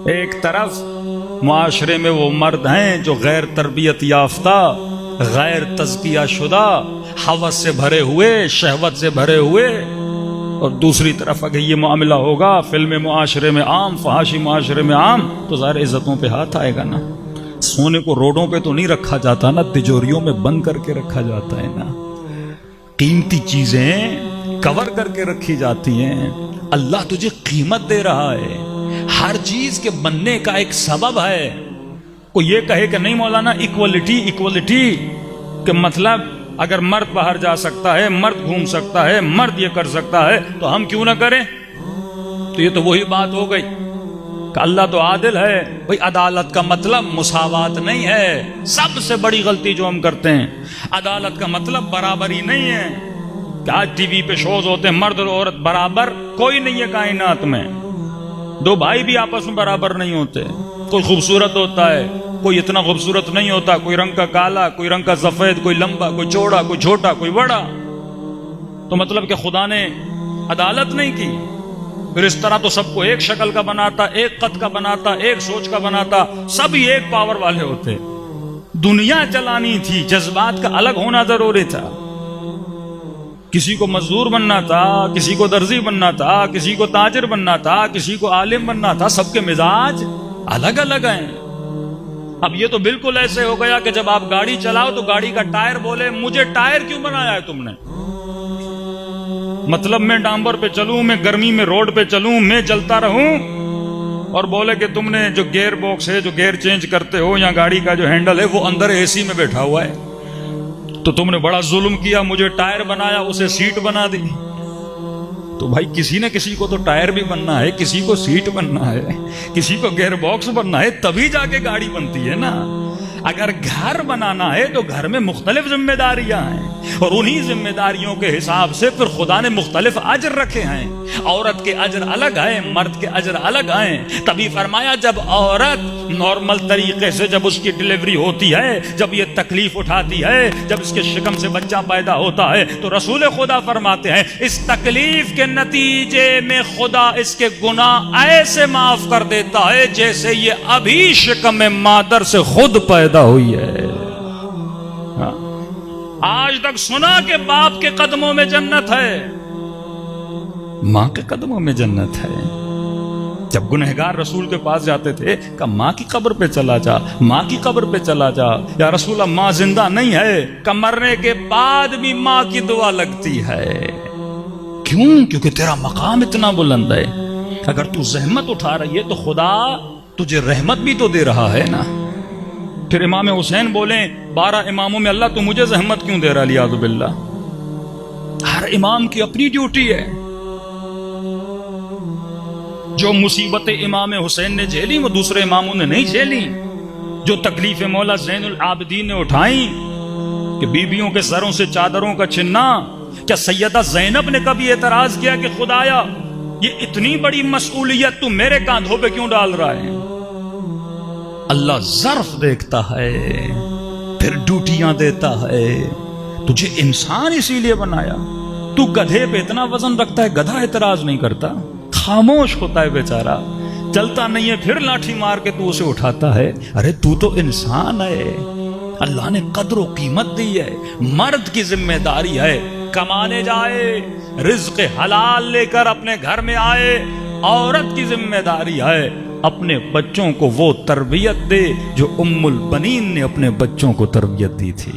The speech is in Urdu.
ایک طرف معاشرے میں وہ مرد ہیں جو غیر تربیت یافتہ، غیر تزکیہ شدہ، ہوس سے بھرے ہوئے، شہوت سے بھرے ہوئے، اور دوسری طرف اگر یہ معاملہ ہوگا فلم معاشرے میں عام، فحاشی معاشرے میں عام، تو ظاہر عزتوں پہ ہاتھ آئے گا نا۔ سونے کو روڈوں پہ تو نہیں رکھا جاتا نا، تجوریوں میں بند کر کے رکھا جاتا ہے نا۔ قیمتی چیزیں کور کر کے رکھی جاتی ہیں۔ اللہ تجھے قیمت دے رہا ہے، ہر چیز کے بننے کا ایک سبب ہے۔ کوئی یہ کہے کہ نہیں مولانا ایکوالٹی کہ مطلب اگر مرد باہر جا سکتا ہے، مرد گھوم سکتا ہے، مرد یہ کر سکتا ہے تو ہم کیوں نہ کریں؟ تو یہ تو وہی بات ہو گئی کہ اللہ تو عادل ہے۔ بھئی عدالت کا مطلب مساوات نہیں ہے۔ سب سے بڑی غلطی جو ہم کرتے ہیں، عدالت کا مطلب برابری نہیں ہے کہ آج ٹی وی پہ شوز ہوتے ہیں مرد اور عورت برابر، کوئی نہیں ہے کائنات میں۔ دو بھائی بھی آپس میں برابر نہیں ہوتے۔ کوئی خوبصورت ہوتا ہے، کوئی اتنا خوبصورت نہیں ہوتا، کوئی رنگ کا کالا، کوئی رنگ کا سفید، کوئی لمبا، کوئی چوڑا، کوئی چھوٹا، کوئی بڑا۔ تو مطلب کہ خدا نے عدالت نہیں کی؟ پھر اس طرح تو سب کو ایک شکل کا بناتا، ایک قد کا بناتا، ایک سوچ کا بناتا، سبھی ایک پاور والے ہوتے۔ دنیا چلانی تھی، جذبات کا الگ ہونا ضروری تھا۔ کسی کو مزدور بننا تھا، کسی کو درزی بننا تھا، کسی کو تاجر بننا تھا، کسی کو عالم بننا تھا، سب کے مزاج الگ الگ ہیں۔ اب یہ تو بالکل ایسے ہو گیا کہ جب آپ گاڑی چلاؤ تو گاڑی کا ٹائر بولے مجھے ٹائر کیوں بنایا ہے تم نے؟ مطلب میں ڈامبر پہ چلوں، میں گرمی میں روڈ پہ چلوں، میں چلتا رہوں، اور بولے کہ تم نے جو گیئر باکس ہے، جو گیئر چینج کرتے ہو، یا گاڑی کا جو ہینڈل ہے وہ اندر اے سی میں بیٹھا ہوا ہے، تو تم نے بڑا ظلم کیا، مجھے ٹائر بنایا، اسے سیٹ بنا دی۔ تو بھائی کسی نہ کسی کو تو ٹائر بھی بننا ہے، کسی کو سیٹ بننا ہے، کسی کو گیئر باکس بننا ہے، تبھی جا کے گاڑی بنتی ہے نا۔ اگر گھر بنانا ہے تو گھر میں مختلف ذمہ داریاں ہیں، اور انہی ذمہ داریوں کے حساب سے پھر خدا نے مختلف اجر رکھے ہیں۔ عورت کے اجر الگ ہیں، مرد کے اجر الگ ہیں۔ تبھی فرمایا جب عورت نارمل طریقے سے جب اس کی ڈلیوری ہوتی ہے، جب یہ تکلیف اٹھاتی ہے، جب اس کے شکم سے بچہ پیدا ہوتا ہے، تو رسول خدا فرماتے ہیں اس تکلیف کے نتیجے میں خدا اس کے گناہ ایسے معاف کر دیتا ہے جیسے یہ ابھی شکم مادر سے خود پیدا ہوئی ہے۔ آج تک سنا کہ باپ کے قدموں میں جنت ہے، ماں کے قدموں میں جنت ہے۔ جب گنہگار رسول کے پاس جاتے تھے کہ ماں کی قبر پہ چلا جا، ماں کی قبر پہ چلا جا، یا رسول اللہ ماں زندہ نہیں ہے، کہ مرنے کے بعد بھی ماں کی دعا لگتی ہے۔ کیوں؟ کیونکہ تیرا مقام اتنا بلند ہے۔ اگر تو زحمت اٹھا رہی ہے تو خدا تجھے رحمت بھی تو دے رہا ہے نا۔ پھر امام حسین بولیں 12 اماموں میں اللہ تو مجھے زحمت کیوں دے رہا؟ لیاذ باللہ۔ ہر امام کی اپنی ڈیوٹی ہے۔ جو مصیبت امام حسین نے جھیلی وہ دوسرے اماموں نے نہیں جھیلی۔ جو تکلیف مولا زین العابدین نے اٹھائیں کہ بیویوں کے سروں سے چادروں کا چھننا، کیا سیدہ زینب نے کبھی اعتراض کیا کہ خدایا یہ اتنی بڑی مسئولیت تو میرے کاندھوں پہ کیوں ڈال رہا ہے؟ اللہ ظرف دیکھتا ہے، پھر ڈیوٹیاں دیتا ہے۔ تجھے انسان اسی لیے بنایا۔ تو گدھے پہ اتنا وزن رکھتا ہے، گدھا اعتراض نہیں کرتا، خاموش ہوتا ہے بیچارہ، چلتا نہیں ہے، پھر لاٹھی مار کے تو اسے اٹھاتا ہے۔ ارے تو تو انسان ہے، اللہ نے قدر و قیمت دی ہے۔ مرد کی ذمہ داری ہے کمانے جائے، رزق حلال لے کر اپنے گھر میں آئے۔ عورت کی ذمہ داری ہے اپنے بچوں کو وہ تربیت دے جو ام البنین نے اپنے بچوں کو تربیت دی تھی۔